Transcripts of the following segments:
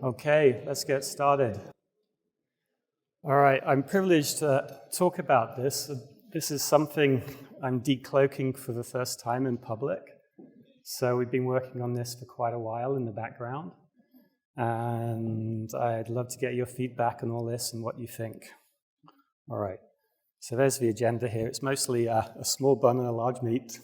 Okay, let's get started. All right, I'm privileged to talk about this. This is something I'm decloaking for the first time in public. So we've been working on this for quite a while in the background. And I'd love to get your feedback on all this and what you think. All right, so there's the agenda here. It's mostly a small bun and a large meat.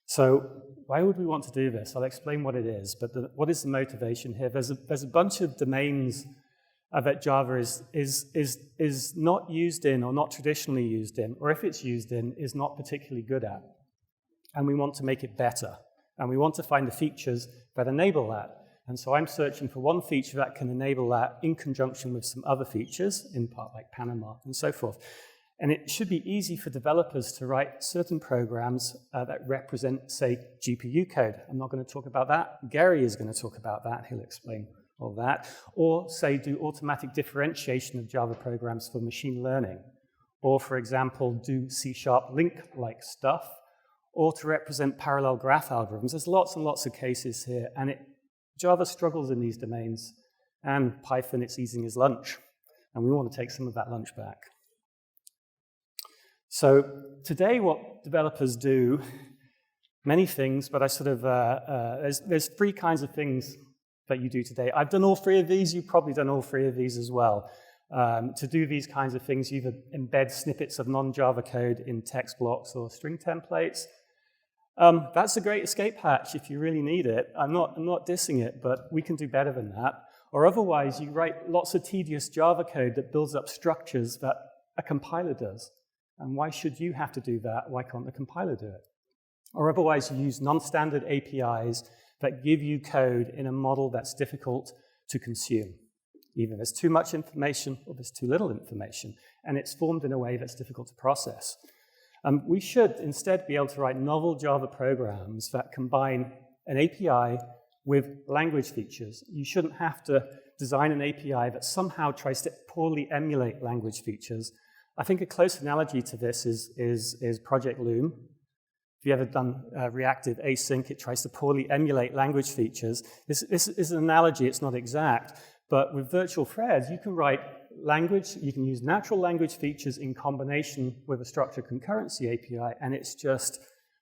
So why would we want to do this? I'll explain what it is, but what is the motivation here? There's a bunch of domains that Java is not used in or not traditionally used in, or if it's used in, is not particularly good at. And we want to make it better. And we want to find the features that enable that. And so I'm searching for one feature that can enable that in conjunction with some other features, in part like Panama and so forth. And it should be easy for developers to write certain programs that represent, say, GPU code. I'm not going to talk about that. Gary is going to talk about that. He'll explain all that. Or, say, do automatic differentiation of Java programs for machine learning. Or, for example, do C# link-like stuff. Or to represent parallel graph algorithms. There's lots and lots of cases here. And Java struggles in these domains. And Python, it's eating his lunch. And we want to take some of that lunch back. So today what developers do, many things, but I sort of, there's three kinds of things that you do today. I've done all three of these. You've probably done all three of these as well. To do these kinds of things, you either embed snippets of non-Java code in text blocks or string templates. That's a great escape hatch if you really need it. I'm not dissing it, but we can do better than that. Or otherwise, you write lots of tedious Java code that builds up structures that a compiler does. And why should you have to do that? Why can't the compiler do it? Or otherwise, you use non-standard APIs that give you code in a model that's difficult to consume. Either there's too much information or there's too little information, and it's formed in a way that's difficult to process. We should instead be able to write novel Java programs that combine an API with language features. You shouldn't have to design an API that somehow tries to poorly emulate language features. I think a close analogy to this is Project Loom. If you've ever done reactive async, it tries to poorly emulate language features. This is an analogy, it's not exact, but with virtual threads, you can write language, you can use natural language features in combination with a structured concurrency API, and it's just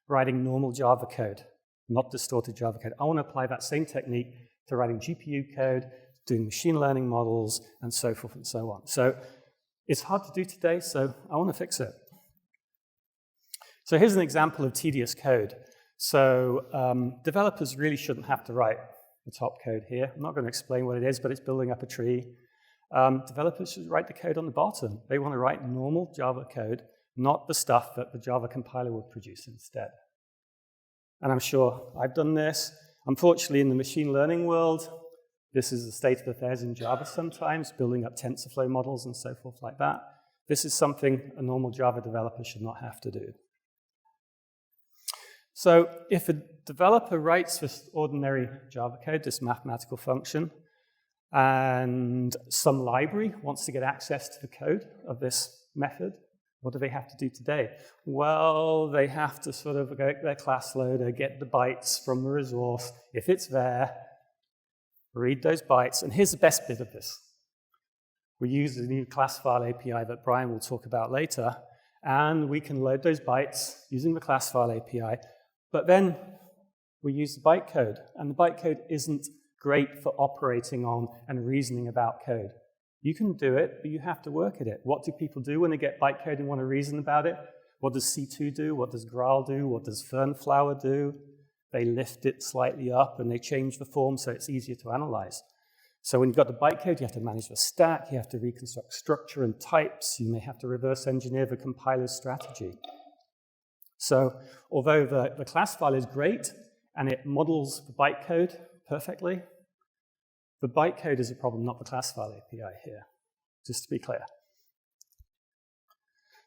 writing normal Java code, not distorted Java code. I want to apply that same technique to writing GPU code, doing machine learning models, and so forth and so on. So it's hard to do today, so I want to fix it. So here's an example of tedious code. So developers really shouldn't have to write the top code here. I'm not going to explain what it is, but it's building up a tree. Developers should write the code on the bottom. They want to write normal Java code, not the stuff that the Java compiler would produce instead. And I'm sure I've done this. Unfortunately, in the machine learning world, this is the state of affairs in Java sometimes, building up TensorFlow models and so forth like that. This is something a normal Java developer should not have to do. So if a developer writes this ordinary Java code, this mathematical function, and some library wants to get access to the code of this method, what do they have to do today? Well, they have to sort of go to their class loader, get the bytes from the resource. If it's there, read those bytes, and here's the best bit of this. We use the new class file API that Brian will talk about later, and we can load those bytes using the class file API, but then we use the bytecode, and the bytecode isn't great for operating on and reasoning about code. You can do it, but you have to work at it. What do people do when they get bytecode and want to reason about it? What does C2 do? What does Graal do? What does Fernflower do? They lift it slightly up and they change the form so it's easier to analyze. So when you've got the bytecode, you have to manage the stack, you have to reconstruct structure and types, you may have to reverse engineer the compiler's strategy. So although the class file is great and it models the bytecode perfectly, the bytecode is a problem, not the class file API here, just to be clear.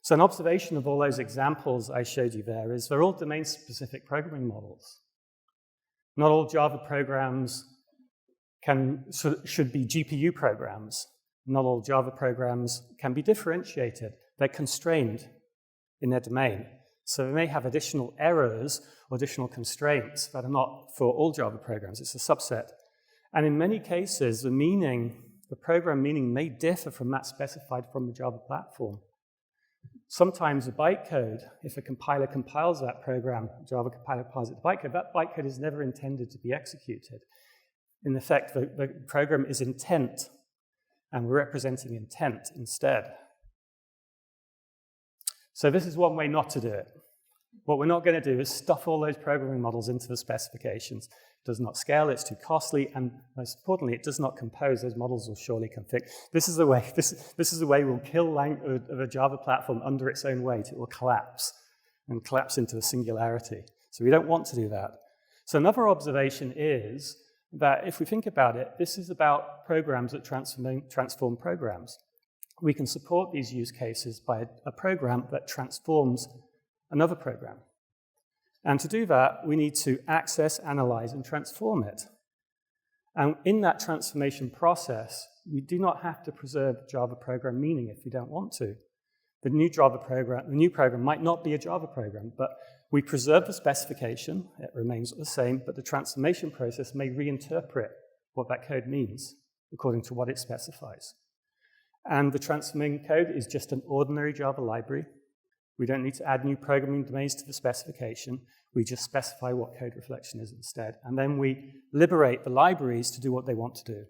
So an observation of all those examples I showed you there is they're all domain-specific programming models. Not all Java programs should be GPU programs. Not all Java programs can be differentiated. They're constrained in their domain. So they may have additional errors or additional constraints that are not for all Java programs. It's a subset. And in many cases, the program meaning may differ from that specified from the Java platform. Sometimes a bytecode, if a compiler compiles that program, Java compiler compiles it to bytecode, that bytecode is never intended to be executed. In effect, the program is intent, and we're representing intent instead. So this is one way not to do it. What we're not going to do is stuff all those programming models into the specifications. It does not scale, it's too costly, and most importantly, it does not compose. Those models will surely conflict. This is the way we'll kill a Java platform under its own weight. It will collapse and collapse into a singularity. So we don't want to do that. So another observation is that if we think about it, this is about programs that transform programs. We can support these use cases by a program that transforms another program. And to do that, we need to access, analyze, and transform it. And in that transformation process, we do not have to preserve Java program meaning if we don't want to. The new program might not be a Java program, but we preserve the specification, it remains the same, but the transformation process may reinterpret what that code means according to what it specifies. And the transforming code is just an ordinary Java library. We don't need to add new programming domains to the specification. We just specify what code reflection is instead. And then we liberate the libraries to do what they want to do.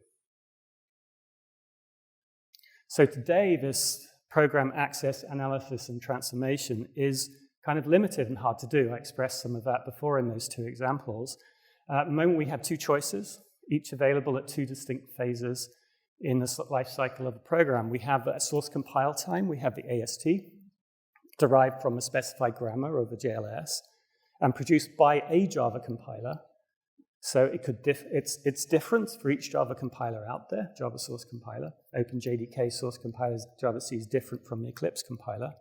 So today, this program access, analysis, and transformation is kind of limited and hard to do. I expressed some of that before in those two examples. At the moment, we have two choices, each available at two distinct phases in the life cycle of a program. We have a source compile time. We have the AST, derived from a specified grammar of a JLS, and produced by a Java compiler. So it's different for each Java compiler out there, Java source compiler. OpenJDK source compilers, Java C is different from the Eclipse compiler.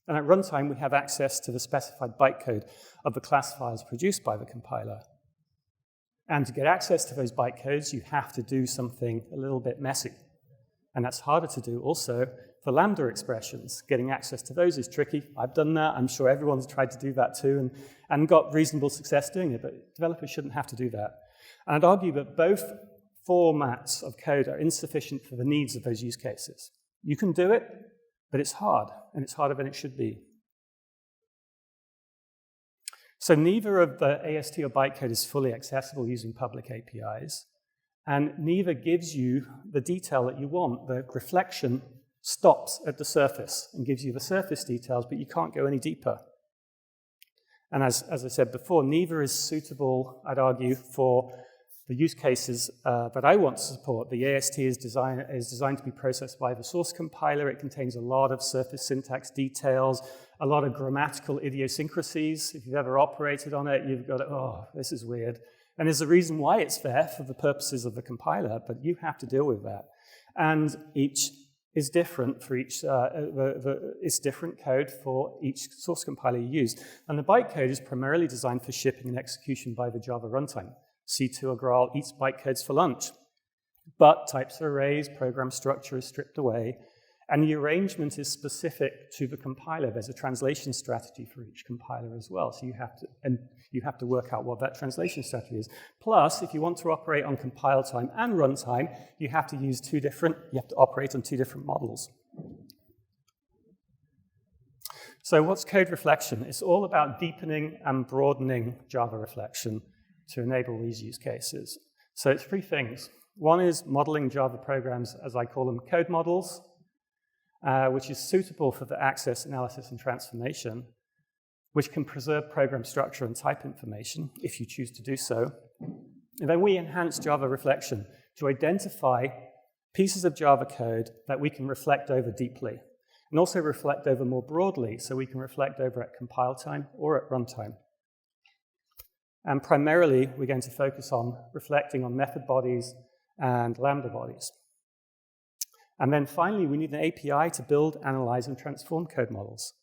And at runtime, we have access to the specified bytecode of the class files produced by the compiler. And to get access to those bytecodes, you have to do something a little bit messy. And that's harder to do also for Lambda expressions. Getting access to those is tricky. I've done that. I'm sure everyone's tried to do that too and got reasonable success doing it, but developers shouldn't have to do that. And I'd argue that both formats of code are insufficient for the needs of those use cases. You can do it, but it's hard, and it's harder than it should be. So neither of the AST or bytecode is fully accessible using public APIs, and neither gives you the detail that you want. The reflection stops at the surface and gives you the surface details, but you can't go any deeper. And as I said before, neither is suitable, I'd argue, for the use cases that I want to support. The AST is designed to be processed by the source compiler. It contains a lot of surface syntax details, a lot of grammatical idiosyncrasies. If you've ever operated on it, you've got, oh, this is weird. And there's a reason why it's there for the purposes of the compiler, but you have to deal with that. And each is different for each, it's different code for each source compiler you use. And the bytecode is primarily designed for shipping and execution by the Java runtime. C2 or Graal eats bytecodes for lunch. But types are arrays, program structure is stripped away, and the arrangement is specific to the compiler. There's a translation strategy for each compiler as well, so you have to work out what that translation strategy is. Plus, if you want to operate on compile time and runtime, you have to operate on two different models. So what's code reflection? It's all about deepening and broadening Java reflection to enable these use cases. So it's three things. One is modeling Java programs, as I call them, code models, which is suitable for the access, analysis, and transformation, which can preserve program structure and type information, if you choose to do so. And then we enhance Java reflection to identify pieces of Java code that we can reflect over deeply, and also reflect over more broadly, so we can reflect over at compile time or at runtime. And primarily, we're going to focus on reflecting on method bodies and Lambda bodies. And then finally, we need an API to build, analyze, and transform code models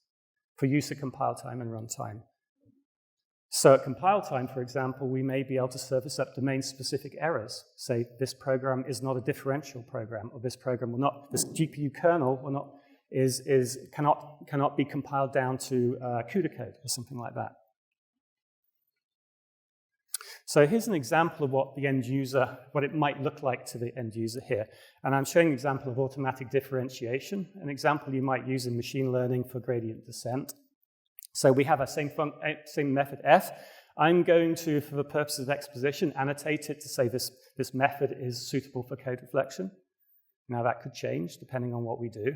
for use at compile time and runtime. So at compile time, for example, we may be able to surface up domain-specific errors. Say, this program is not a differential program, or this program will not, this GPU kernel will not, cannot be compiled down to CUDA code, or something like that. So here's an example of what the end user, what it might look like to the end user here. And I'm showing an example of automatic differentiation, an example you might use in machine learning for gradient descent. So we have our same method f. I'm going to, for the purposes of exposition, annotate it to say this method is suitable for code reflection. Now that could change depending on what we do.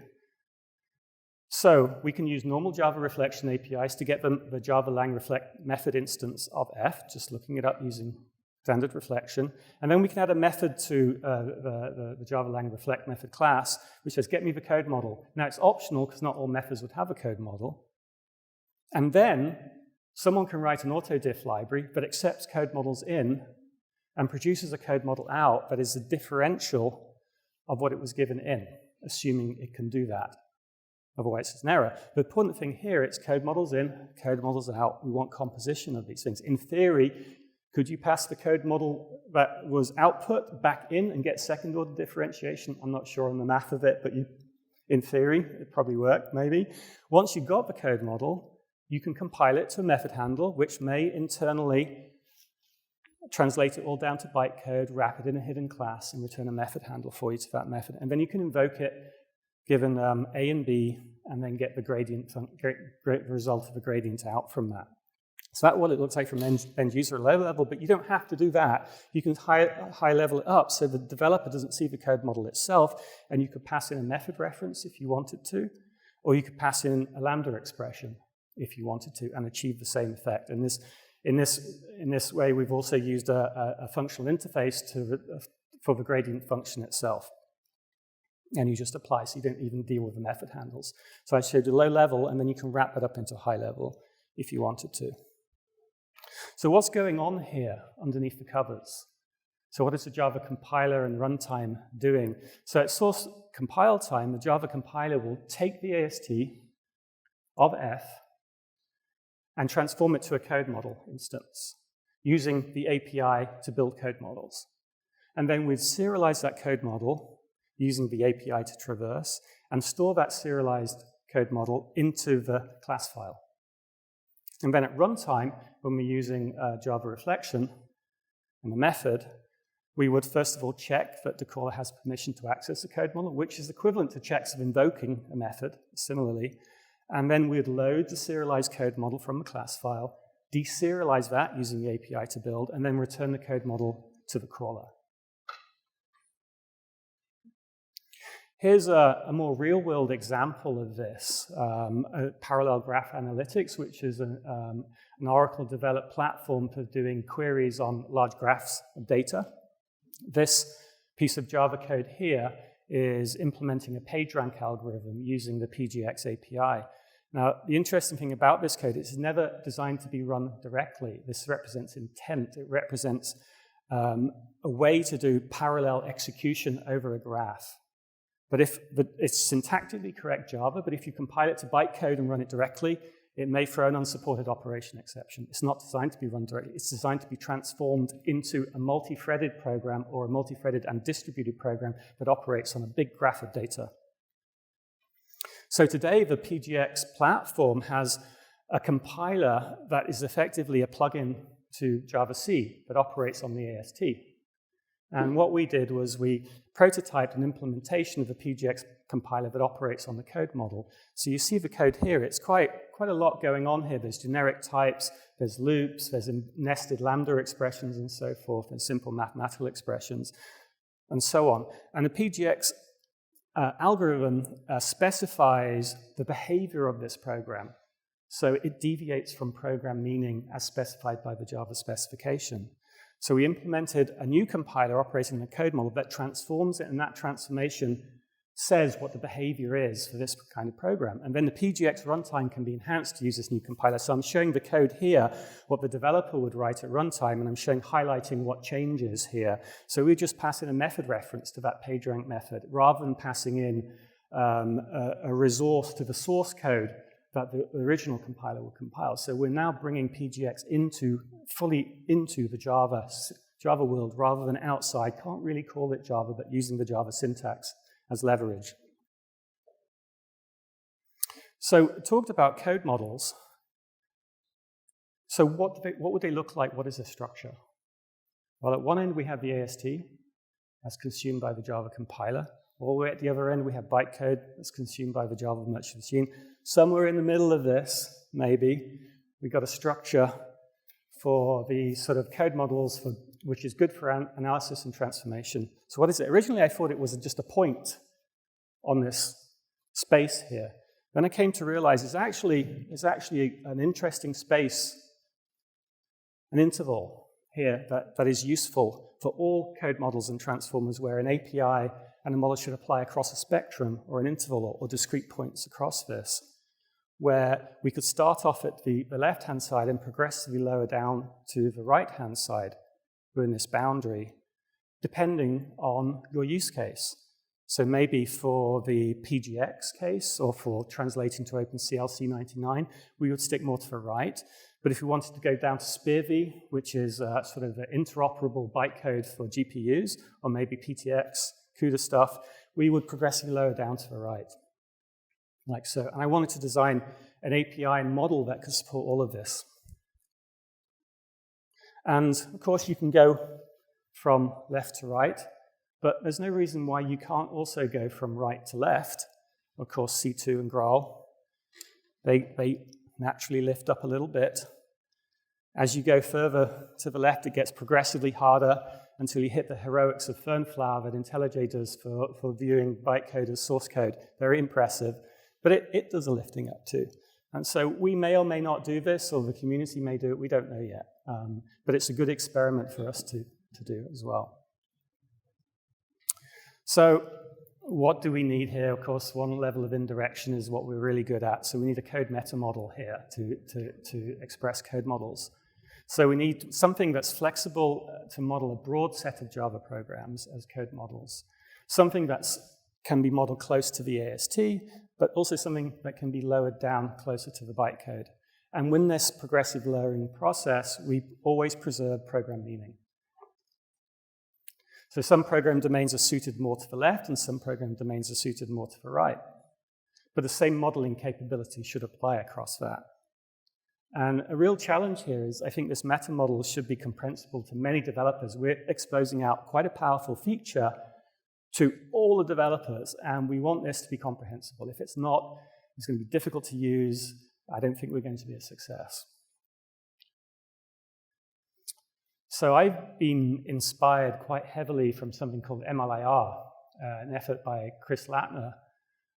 So we can use normal Java reflection APIs to get the Java lang reflect method instance of f, just looking it up using standard reflection. And then we can add a method to the Java lang reflect method class, which says get me the code model. Now it's optional because not all methods would have a code model. And then someone can write an autodiff library that accepts code models in and produces a code model out that is a differential of what it was given in, assuming it can do that. Otherwise, it's an error. The important thing here, it's code models in, code models out. We want composition of these things. In theory, could you pass the code model that was output back in and get second-order differentiation? I'm not sure on the math of it, but in theory, it probably worked, maybe. Once you've got the code model, you can compile it to a method handle, which may internally translate it all down to bytecode, wrap it in a hidden class, and return a method handle for you to that method. And then you can invoke it given A and B, and then get the result of a gradient out from that. So that's what it looks like from end user low level, but you don't have to do that. You can high level it up so the developer doesn't see the code model itself, and you could pass in a method reference if you wanted to, or you could pass in a lambda expression if you wanted to, and achieve the same effect. And in this way, we've also used a functional interface for the gradient function itself. And you just apply, so you don't even deal with the method handles. So I showed you low level, and then you can wrap it up into high level if you wanted to. So what's going on here underneath the covers? So what is the Java compiler and runtime doing? So at source compile time, the Java compiler will take the AST of f and transform it to a code model instance using the API to build code models. And then we'd serialize that code model using the API to traverse, and store that serialized code model into the class file. And then at runtime, when we're using Java reflection and the method, we would first of all check that the caller has permission to access the code model, which is equivalent to checks of invoking a method, similarly. And then we'd load the serialized code model from the class file, deserialize that using the API to build, and then return the code model to the crawler. Here's a more real-world example of this, parallel graph analytics, which is an Oracle-developed platform for doing queries on large graphs of data. This piece of Java code here is implementing a PageRank algorithm using the PGX API. Now, the interesting thing about this code is it's never designed to be run directly. This represents intent. It represents a way to do parallel execution over a graph. But it's syntactically correct Java, but if you compile it to bytecode and run it directly, it may throw an unsupported operation exception. It's not designed to be run directly. It's designed to be transformed into a multi-threaded program or a multi-threaded and distributed program that operates on a big graph of data. So today, the PGX platform has a compiler that is effectively a plugin to Java-C that operates on the AST. And what we did was we prototyped an implementation of the PGX compiler that operates on the code model. So you see the code here. It's quite a lot going on here. There's generic types, there's loops, there's nested lambda expressions and so forth, and simple mathematical expressions, and so on. And the PGX algorithm specifies the behavior of this program. So it deviates from program meaning as specified by the Java specification. So we implemented a new compiler operating the code model that transforms it, and that transformation says what the behavior is for this kind of program. And then the PGX runtime can be enhanced to use this new compiler. So I'm showing the code here, what the developer would write at runtime, and I'm highlighting what changes here. So we just pass in a method reference to that PageRank method, rather than passing in a resource to the source code that the original compiler will compile. So we're now bringing PGX fully into the Java world rather than outside. Can't really call it Java, but using the Java syntax as leverage. So talked about code models. So what would they look like? What is their structure? Well, at one end we have the AST, that's consumed by the Java compiler. All the way at the other end we have bytecode that's consumed by the Java virtual machine. Somewhere in the middle of this, maybe, we've got a structure for the sort of code models which is good for analysis and transformation. So what is it? Originally I thought it was just a point on this space here. Then I came to realize it's actually an interesting space, an interval here that is useful for all code models and transformers where an API and a model should apply across a spectrum or an interval or discrete points across this, where we could start off at the left-hand side and progressively lower down to the right-hand side within this boundary, depending on your use case. So maybe for the PGX case or for translating to OpenCL C99, we would stick more to the right. But if we wanted to go down to SPIRV, which is sort of the interoperable bytecode for GPUs, or maybe PTX, CUDA stuff, we would progressively lower down to the right, like so. And I wanted to design an API and model that could support all of this. And of course, you can go from left to right, but there's no reason why you can't also go from right to left. Of course, C2 and Graal, they naturally lift up a little bit. As you go further to the left, it gets progressively harder until you hit the heroics of Fernflower that IntelliJ does for viewing bytecode as source code. Very impressive, but it does a lifting up too. And so we may or may not do this, or the community may do it, we don't know yet. But it's a good experiment for us to do as well. So what do we need here? Of course, one level of indirection is what we're really good at. So we need a code meta model here to express code models. So we need something that's flexible to model a broad set of Java programs as code models. Something that can be modeled close to the AST, but also something that can be lowered down closer to the bytecode. And in this progressive lowering process, we always preserve program meaning. So some program domains are suited more to the left, and some program domains are suited more to the right. But the same modeling capability should apply across that. And a real challenge here is I think this meta model should be comprehensible to many developers. We're exposing out quite a powerful feature to all the developers, and we want this to be comprehensible. If it's not, it's going to be difficult to use. I don't think we're going to be a success. So I've been inspired quite heavily from something called MLIR, an effort by Chris Lattner.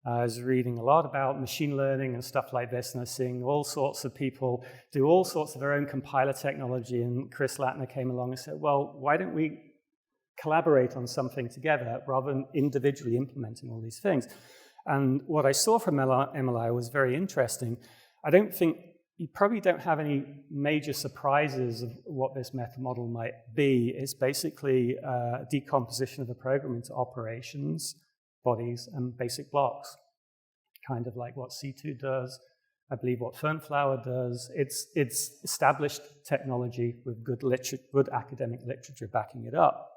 I was reading a lot about machine learning and stuff like this, and I was seeing all sorts of people do all sorts of their own compiler technology, and Chris Lattner came along and said, well, why don't we collaborate on something together rather than individually implementing all these things? And what I saw from MLIR was very interesting. You probably don't have any major surprises of what this meta model might be. It's basically a decomposition of the program into operations, bodies, and basic blocks, kind of like what C2 does, I believe what Fernflower does. It's established technology with good academic literature backing it up.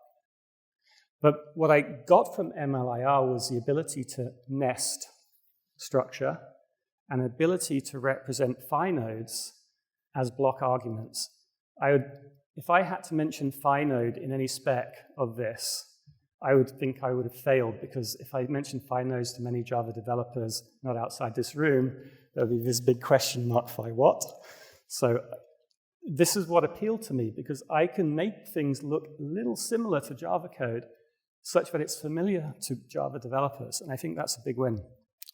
But what I got from MLIR was the ability to nest structure, an ability to represent phi nodes as block arguments. If I had to mention phi node in any spec of this, I would think I would have failed, because if I mentioned phi nodes to many Java developers not outside this room, there would be this big question mark, phi what? So this is what appealed to me, because I can make things look a little similar to Java code such that it's familiar to Java developers, and I think that's a big win.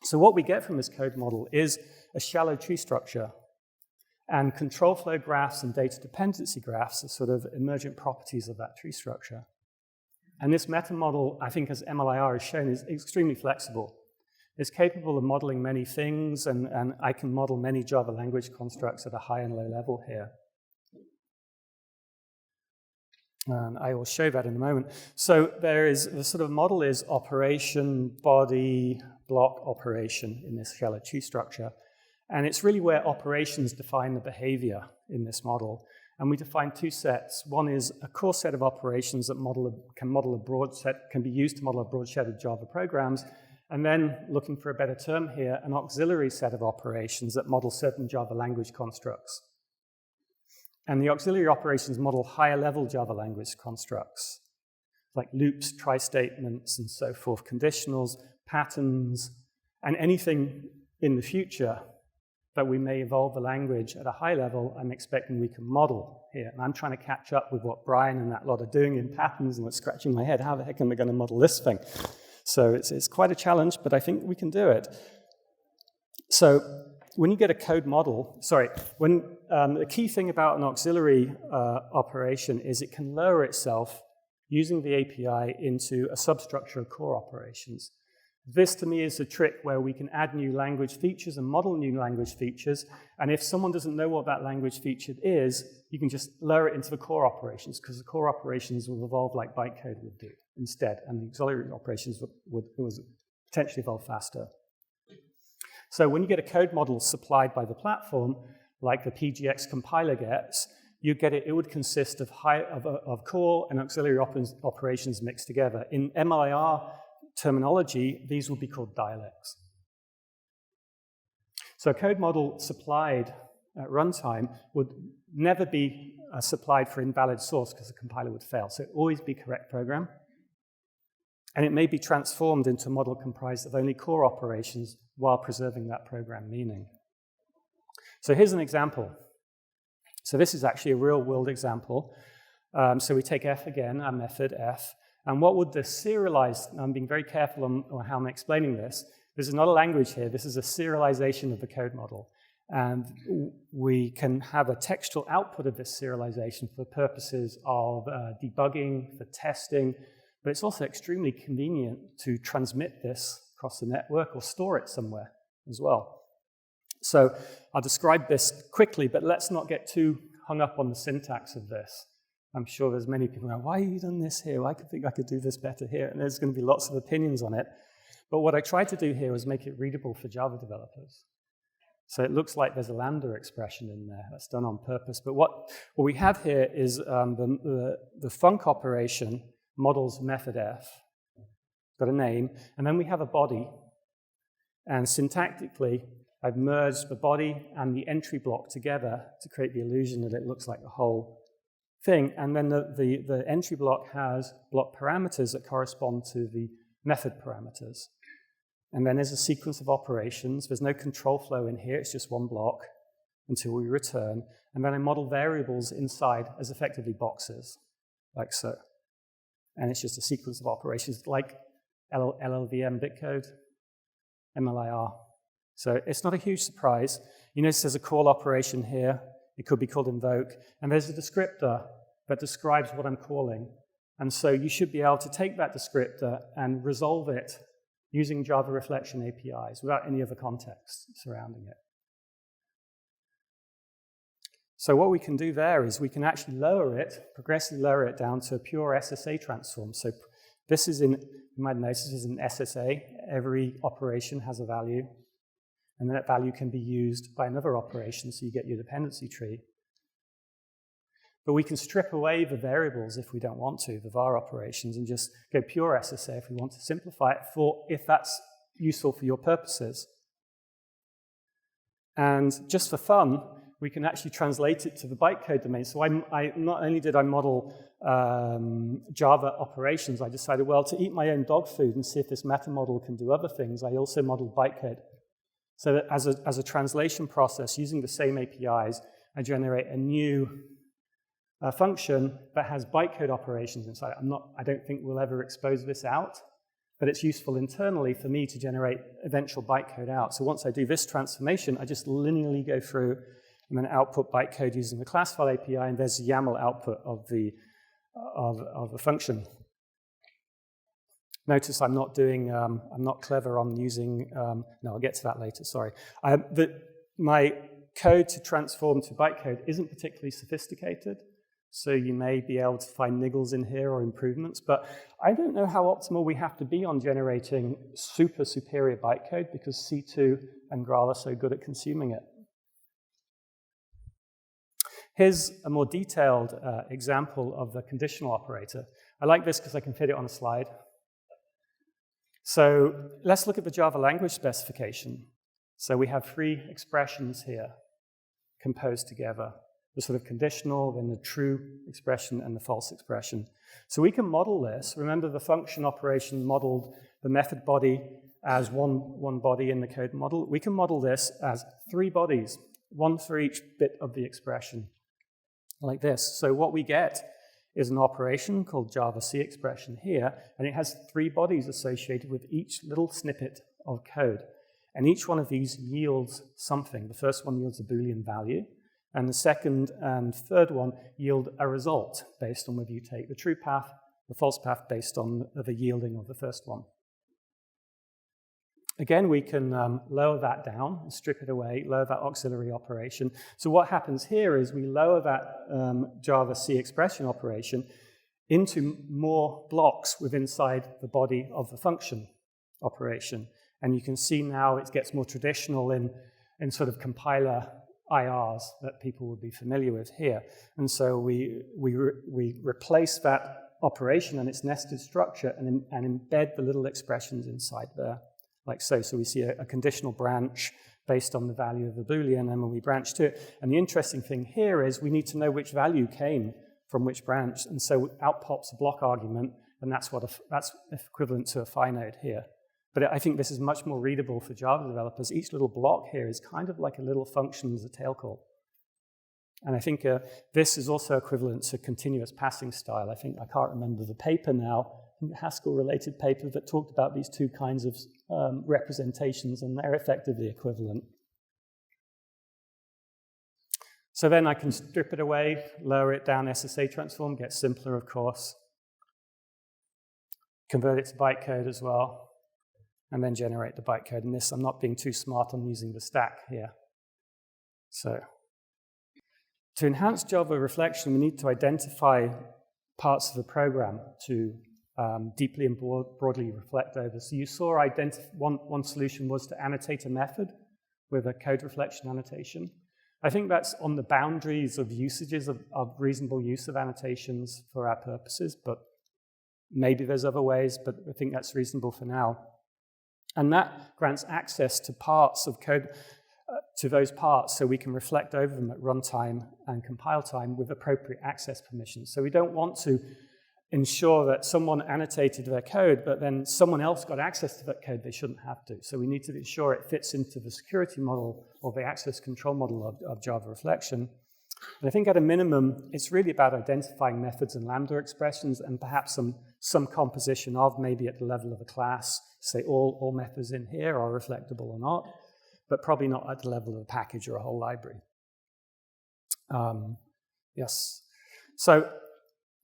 So what we get from this code model is a shallow tree structure, and control flow graphs and data dependency graphs are sort of emergent properties of that tree structure. And this meta model, I think, as MLIR has shown, is extremely flexible. It's capable of modeling many things, and I can model many Java language constructs at a high and low level here. And I will show that in a moment. So the sort of model is operation, body, block operation in this shallow tree structure. And it's really where operations define the behavior in this model. And we define two sets. One is a core set of operations that can be used to model a broad set of Java programs. And then, looking for a better term here, an auxiliary set of operations that model certain Java language constructs. And the auxiliary operations model higher level Java language constructs, like loops, tri-statements, and so forth, conditionals, patterns, and anything in the future that we may evolve the language at a high level, I'm expecting we can model here. And I'm trying to catch up with what Brian and that lot are doing in patterns, and I'm scratching my head. How the heck am I going to model this thing? So it's quite a challenge, but I think we can do it. So when you get a code model, the key thing about an auxiliary operation is it can lower itself using the API into a substructure of core operations. This, to me, is a trick where we can add new language features and model new language features, and if someone doesn't know what that language feature is, you can just lower it into the core operations, because the core operations will evolve like bytecode would do instead, and the auxiliary operations would potentially evolve faster. So when you get a code model supplied by the platform, like the PGX compiler gets, it would consist of core and auxiliary operations mixed together. In MLIR terminology, these will be called dialects. So a code model supplied at runtime would never be supplied for invalid source because the compiler would fail. So it would always be correct program. And it may be transformed into a model comprised of only core operations while preserving that program meaning. So here's an example. So this is actually a real-world example. So we take f again, our method f, and what would the serialized, I'm being very careful on how I'm explaining this. This is not a language here, this is a serialization of the code model. And we can have a textual output of this serialization for purposes of debugging, for testing, but it's also extremely convenient to transmit this across the network or store it somewhere as well. So I'll describe this quickly, but let's not get too hung up on the syntax of this. I'm sure there's many people going, why have you done this here? I think I could do this better here. And there's going to be lots of opinions on it. But what I tried to do here was make it readable for Java developers. So it looks like there's a lambda expression in there. That's done on purpose. But what we have here is the func operation models method f, got a name, and then we have a body. And syntactically, I've merged the body and the entry block together to create the illusion that it looks like a whole thing. And then the entry block has block parameters that correspond to the method parameters. And then there's a sequence of operations. There's no control flow in here. It's just one block until we return. And then I model variables inside as effectively boxes, like so. And it's just a sequence of operations like LLVM bitcode, MLIR. So it's not a huge surprise. You notice there's a call operation here. It could be called invoke. And there's a descriptor that describes what I'm calling. And so you should be able to take that descriptor and resolve it using Java Reflection APIs without any other context surrounding it. So what we can do there is we can actually progressively lower it down to a pure SSA transform. So this is you might notice this is an SSA. Every operation has a value. And that value can be used by another operation, so you get your dependency tree. But we can strip away the variables if we don't want to, the var operations, and just go pure SSA if we want to simplify it if that's useful for your purposes. And just for fun, we can actually translate it to the bytecode domain. So I not only did I model Java operations, I decided, well, to eat my own dog food and see if this meta model can do other things, I also modeled bytecode. So that as a translation process, using the same APIs, I generate a new function that has bytecode operations inside. I don't think we'll ever expose this out, but it's useful internally for me to generate eventual bytecode out. So once I do this transformation, I just linearly go through and then output bytecode using the class file API, and there's the YAML output of the function. Notice I'm not clever on using, no, I'll get to that later, sorry. My code to transform to bytecode isn't particularly sophisticated, so you may be able to find niggles in here or improvements, but I don't know how optimal we have to be on generating super superior bytecode because C2 and Graal are so good at consuming it. Here's a more detailed example of the conditional operator. I like this because I can fit it on a slide. So let's look at the Java language specification. So we have three expressions here composed together. the sort of conditional, then the true expression, and the false expression. So we can model this. Remember, the function operation modeled the method body as one body in the code model. We can model this as 3 bodies, 1 for each bit of the expression, like this. So what we get is an operation called Java C expression here, and it has 3 bodies associated with each little snippet of code. And each one of these yields something. The first one yields a Boolean value, and the second and third one yield a result based on whether you take the true path, the false path based on the yielding of the first one. Again, we can lower that down, strip it away, lower that auxiliary operation. So what happens here is we lower that Java C expression operation into more blocks within inside the body of the function operation. And you can see now it gets more traditional in sort of compiler IRs that people would be familiar with here. And so we replace that operation and its nested structure and embed the little expressions inside there, like so. So we see a conditional branch based on the value of the Boolean, and when we branch to it. And the interesting thing here is we need to know which value came from which branch, and so out pops a block argument, and that's equivalent to a phi node here. But I think this is much more readable for Java developers. Each little block here is kind of like a little function as a tail call. And I think this is also equivalent to continuous passing style. I can't remember the paper now, I think a Haskell-related paper that talked about these 2 kinds of representations, and they're effectively equivalent. So then I can strip it away, lower it down, SSA transform, get simpler, of course. Convert it to bytecode as well, and then generate the bytecode. And this, I'm not being too smart on using the stack here. So to enhance Java reflection, we need to identify parts of the program to deeply and broadly reflect over. So you saw one solution was to annotate a method with a code reflection annotation. I think that's on the boundaries of usages of reasonable use of annotations for our purposes, but maybe there's other ways, but I think that's reasonable for now. And that grants access to parts of code, to those parts, so we can reflect over them at runtime and compile time with appropriate access permissions. So we don't want to ensure that someone annotated their code, but then someone else got access to that code they shouldn't have to. So we need to ensure it fits into the security model or the access control model of Java reflection. And I think at a minimum, it's really about identifying methods and Lambda expressions and perhaps some composition of, maybe at the level of a class, say all methods in here are reflectable or not, but probably not at the level of a package or a whole library. Yes. So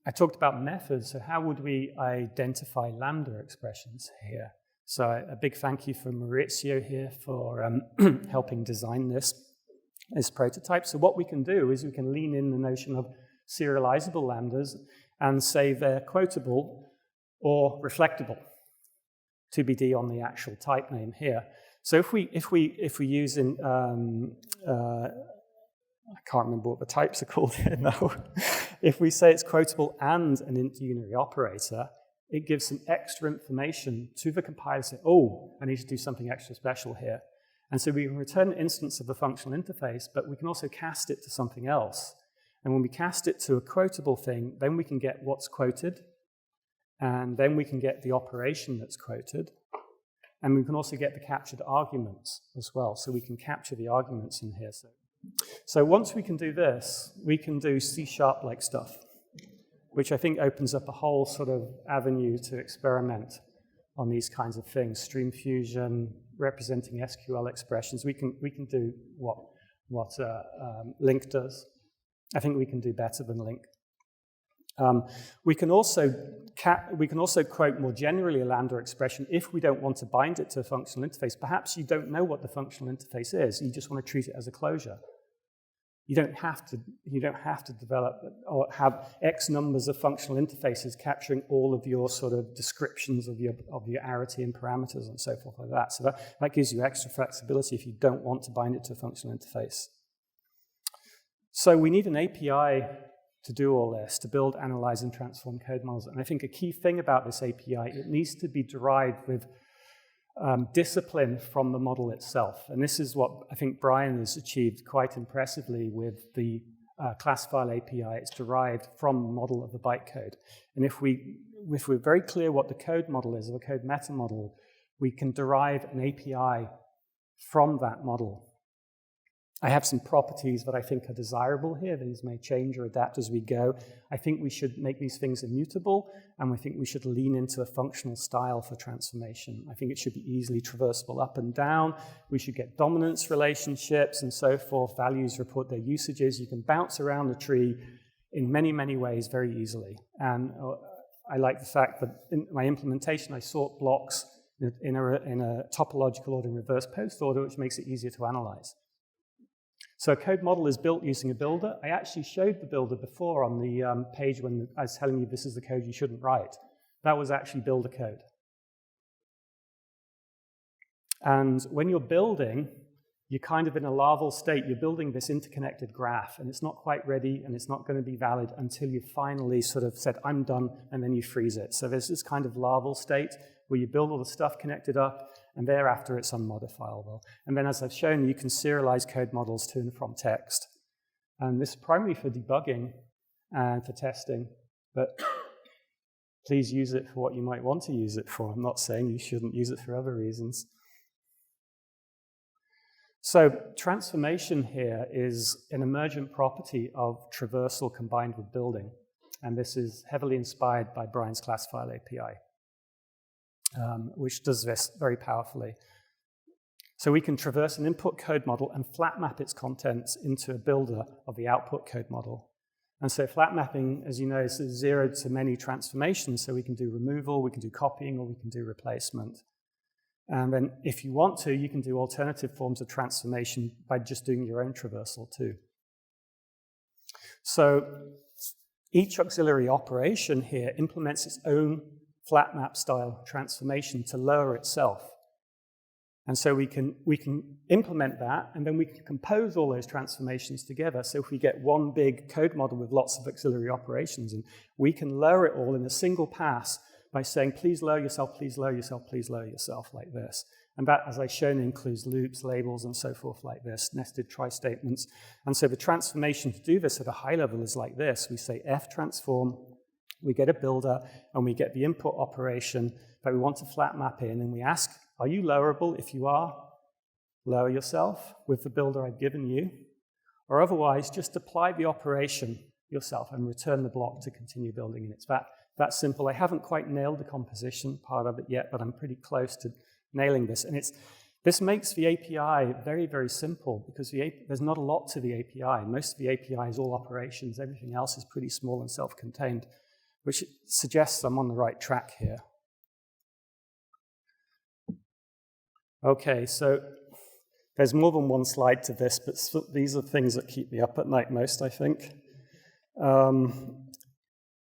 I talked about methods, so how would we identify Lambda expressions here? So a big thank you for Maurizio here for helping design this prototype. So what we can do is we can lean in the notion of serializable lambdas and say they're quotable or reflectable, TBD on the actual type name here. So if we use in I can't remember what the types are called here now. If we say it's quotable and an interunary operator, it gives some extra information to the compiler to say, oh, I need to do something extra special here. And so we can return an instance of the functional interface, but we can also cast it to something else. And when we cast it to a quotable thing, then we can get what's quoted, and then we can get the operation that's quoted, and we can also get the captured arguments as well. So we can capture the arguments in here. So once we can do this, we can do C#-like stuff, which I think opens up a whole sort of avenue to experiment on these kinds of things. Stream fusion, representing SQL expressions. We can do what LINQ does. I think we can do better than LINQ. We can also quote more generally a Lambda expression if we don't want to bind it to a functional interface. Perhaps you don't know what the functional interface is. You just want to treat it as a closure. You don't have to develop or have X numbers of functional interfaces capturing all of your sort of descriptions of your arity and parameters and so forth like that. So that gives you extra flexibility if you don't want to bind it to a functional interface. So we need an API to do all this, to build, analyze, and transform code models. And I think a key thing about this API, it needs to be derived with discipline from the model itself. And this is what I think Brian has achieved quite impressively with the class file API, it's derived from the model of the bytecode. And if we're very clear what the code model is, or the code meta model, we can derive an API from that model. I have some properties that I think are desirable here. These may change or adapt as we go. I think we should make these things immutable, and we think we should lean into a functional style for transformation. I think it should be easily traversable up and down. We should get dominance relationships and so forth. Values report their usages. You can bounce around the tree in many, many ways very easily. And I like the fact that in my implementation, I sort blocks in a topological order in reverse post order, which makes it easier to analyze. So a code model is built using a builder. I actually showed the builder before on the page when I was telling you this is the code you shouldn't write. That was actually builder code. And when you're building, you're kind of in a larval state. You're building this interconnected graph, and it's not quite ready, and it's not going to be valid until you finally sort of said, I'm done, and then you freeze it. So there's this kind of larval state where you build all the stuff connected up, and thereafter it's unmodifiable. And then as I've shown, you can serialize code models to and from text. And this is primarily for debugging and for testing, but please use it for what you might want to use it for. I'm not saying you shouldn't use it for other reasons. So transformation here is an emergent property of traversal combined with building. And this is heavily inspired by Brian's class file API. Which does this very powerfully. So we can traverse an input code model and flat map its contents into a builder of the output code model. And so flat mapping, as you know, is zero to many transformations. So we can do removal, we can do copying, or we can do replacement. And then if you want to, you can do alternative forms of transformation by just doing your own traversal too. So each auxiliary operation here implements its own flat map style transformation to lower itself. And so we can implement that, and then we can compose all those transformations together. So if we get one big code model with lots of auxiliary operations, and we can lower it all in a single pass by saying, please lower yourself, please lower yourself, please lower yourself, like this. And that, as I've shown, includes loops, labels, and so forth like this, nested try statements. And so the transformation to do this at a high level is like this. We say F transform, we get a builder, and we get the input operation that we want to flat map in, and we ask, are you lowerable? If you are, lower yourself with the builder I've given you, or otherwise, just apply the operation yourself and return the block to continue building, and it's that simple. I haven't quite nailed the composition part of it yet, but I'm pretty close to nailing this, and this makes the API very, very simple, because there's not a lot to the API. Most of the API is all operations. Everything else is pretty small and self-contained, which suggests I'm on the right track here. Okay, so there's more than one slide to this, but these are things that keep me up at night most, I think.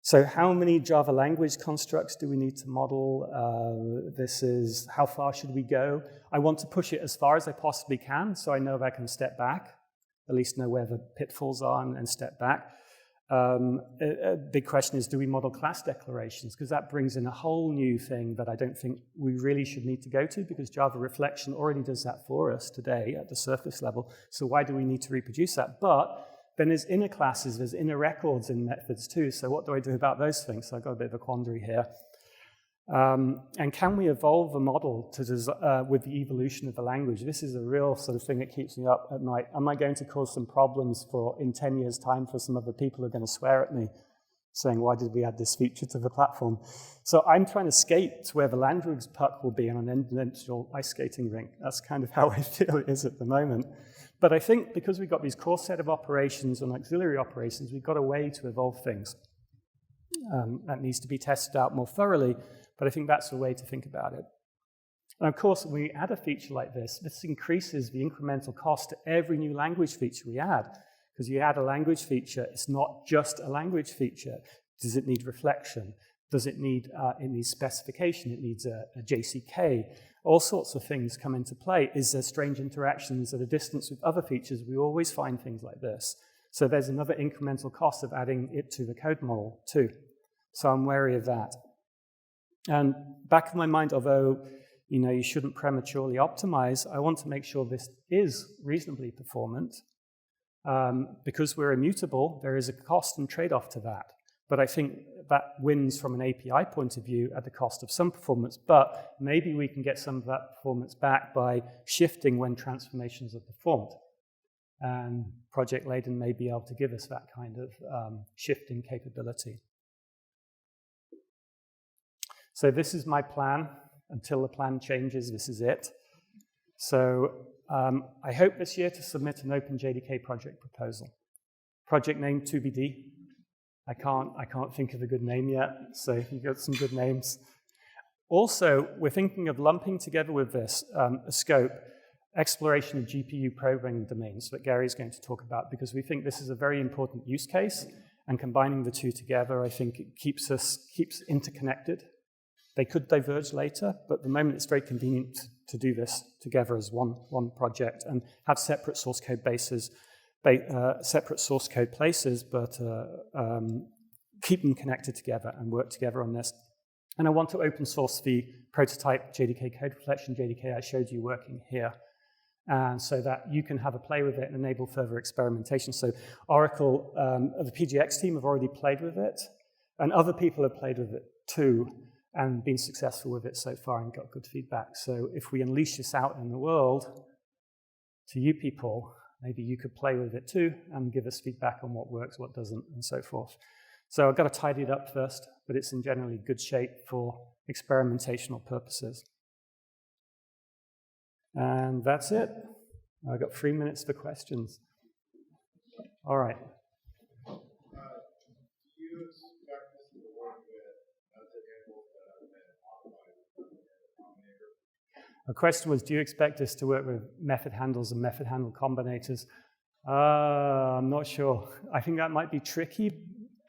So how many Java language constructs do we need to model? This is how far should we go? I want to push it as far as I possibly can, so I know if I can step back, at least know where the pitfalls are and step back. A big question is, do we model class declarations? Because that brings in a whole new thing that I don't think we really should need to go to, because Java Reflection already does that for us today at the surface level. So why do we need to reproduce that? But then there's inner classes, there's inner records in methods too. So what do I do about those things? So I've got a bit of a quandary here. And can we evolve a model with the evolution of the language? This is a real sort of thing that keeps me up at night. Am I going to cause some problems in 10 years' time for some other people who are going to swear at me, saying, why did we add this feature to the platform? So I'm trying to skate to where the language puck will be on an eventual ice skating rink. That's kind of how I feel it is at the moment. But I think because we've got these core set of operations and auxiliary operations, we've got a way to evolve things. That needs to be tested out more thoroughly. But I think that's the way to think about it. And of course, when we add a feature like this increases the incremental cost to every new language feature we add. Because you add a language feature, it's not just a language feature. Does it need reflection? Does it need specification? It needs a JCK. All sorts of things come into play. Is there strange interactions at a distance with other features? We always find things like this. So there's another incremental cost of adding it to the code model too. So I'm wary of that. And back of my mind, although you shouldn't prematurely optimize, I want to make sure this is reasonably performant. Because we're immutable, there is a cost and trade-off to that. But I think that wins from an API point of view at the cost of some performance, but maybe we can get some of that performance back by shifting when transformations are performed. And Project Laden may be able to give us that kind of shifting capability. So this is my plan. Until the plan changes, this is it. So I hope this year to submit an open JDK project proposal. Project name TBD. I can't think of a good name yet, so you've got some good names. Also, we're thinking of lumping together with this a scope, exploration of GPU programming domains that Gary's going to talk about, because we think this is a very important use case, and combining the two together, I think it keeps interconnected. They could diverge later, but at the moment it's very convenient to do this together as one project and have separate source code bases, separate source code places, but keep them connected together and work together on this. And I want to open source the prototype JDK code reflection JDK I showed you working here, and so that you can have a play with it and enable further experimentation. So Oracle, the PGX team have already played with it, and other people have played with it too, and been successful with it so far and got good feedback. So if we unleash this out in the world to you people, maybe you could play with it too and give us feedback on what works, what doesn't, and so forth. So I've got to tidy it up first, but it's in generally good shape for experimentational purposes. And that's it. I've got 3 minutes for questions. All right. The question was, do you expect us to work with method handles and method handle combinators? I'm not sure. I think that might be tricky.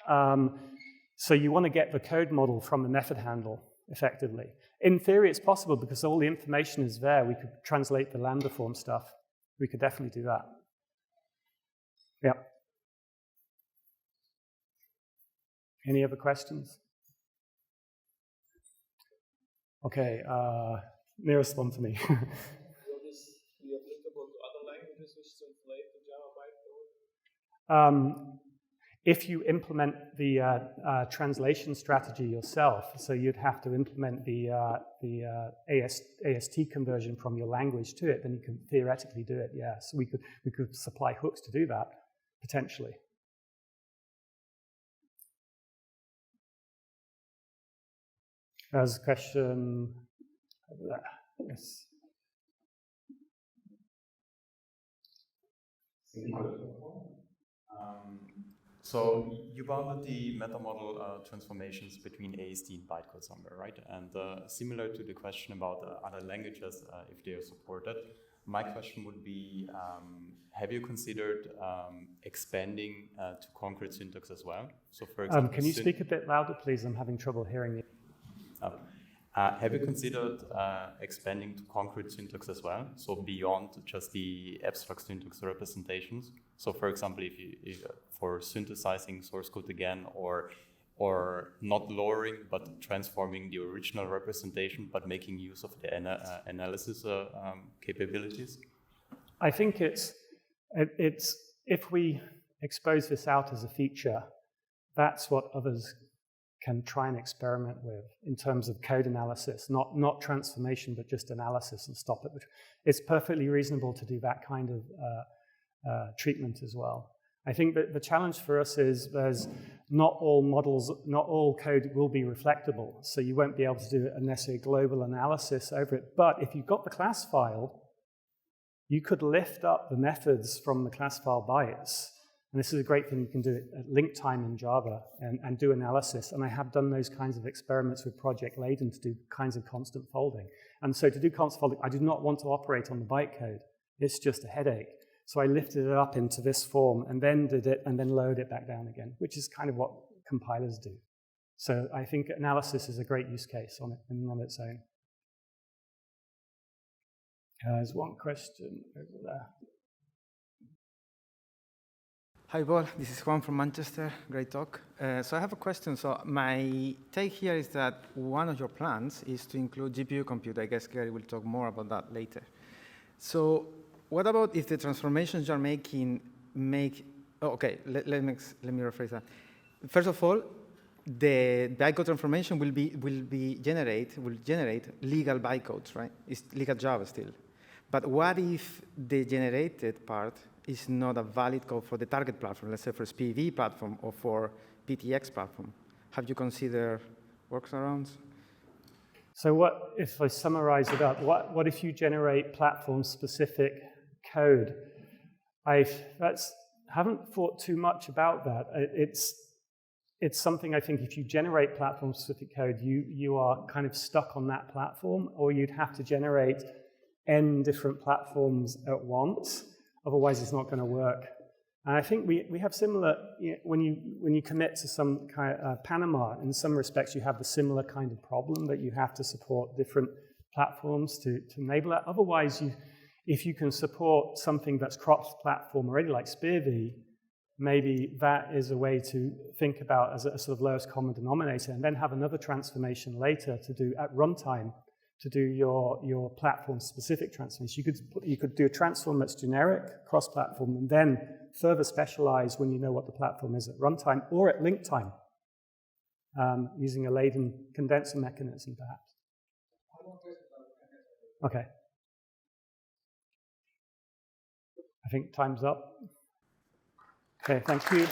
So you want to get the code model from the method handle, effectively. In theory, it's possible because all the information is there. We could translate the Lambda form stuff. We could definitely do that. Yeah. Any other questions? Okay. Nearest one to me. Will this be applicable to other languages which translate the Java bytecode? If you implement the translation strategy yourself, so you'd have to implement the AST conversion from your language to it, then you can theoretically do it, yeah. So we could supply hooks to do that, potentially. There's a question over there. Yes. So you bounded the meta model transformations between AST and bytecode somewhere, right? And similar to the question about other languages, if they are supported, my question would be, have you considered expanding to concrete syntax as well? So for example, can you speak a bit louder, please? I'm having trouble hearing you. Have you considered expanding to concrete syntax as well? So beyond just the abstract syntax representations. So for example, if for synthesizing source code again, or not lowering, but transforming the original representation, but making use of the analysis capabilities? I think it's if we expose this out as a feature, that's what others can try and experiment with in terms of code analysis, not transformation, but just analysis and stop it. It's perfectly reasonable to do that kind of treatment as well. I think that the challenge for us is there's not all models, not all code will be reflectable, so you won't be able to do a necessarily global analysis over it. But if you've got the class file, you could lift up the methods from the class file bytes. And this is a great thing you can do at link time in Java and do analysis. And I have done those kinds of experiments with Project Laden to do kinds of constant folding. And so to do constant folding, I do not want to operate on the bytecode. It's just a headache. So I lifted it up into this form and then did it and then lowered it back down again, which is kind of what compilers do. So I think analysis is a great use case on its own. There's one question over there. Hi, Paul. This is Juan from Manchester. Great talk. So I have a question. So my take here is that one of your plans is to include GPU compute. I guess Gary will talk more about that later. So what about if the transformations you're making make, oh, okay, let me rephrase that. First of all, the bytecode transformation will generate legal bytecodes, right? It's legal Java still. But what if the generated part is not a valid code for the target platform, let's say for SPV platform or for PTX platform? Have you considered workarounds? So what, if I summarize it up, what if you generate platform-specific code? I haven't thought too much about that. It's something I think if you generate platform-specific code, you are kind of stuck on that platform, or you'd have to generate n different platforms at once. Otherwise, it's not going to work. And I think we have similar, when you commit to some kind of Panama, in some respects, you have the similar kind of problem that you have to support different platforms to enable that. Otherwise, if you can support something that's cross-platform already, like SPIRV, maybe that is a way to think about as a sort of lowest common denominator, and then have another transformation later to do at runtime to do your platform-specific transformation. You could do a transform that's generic, cross-platform, and then further specialize when you know what the platform is at runtime or at link time, using a laden condenser mechanism, perhaps. Okay. I think time's up. Okay, thank you.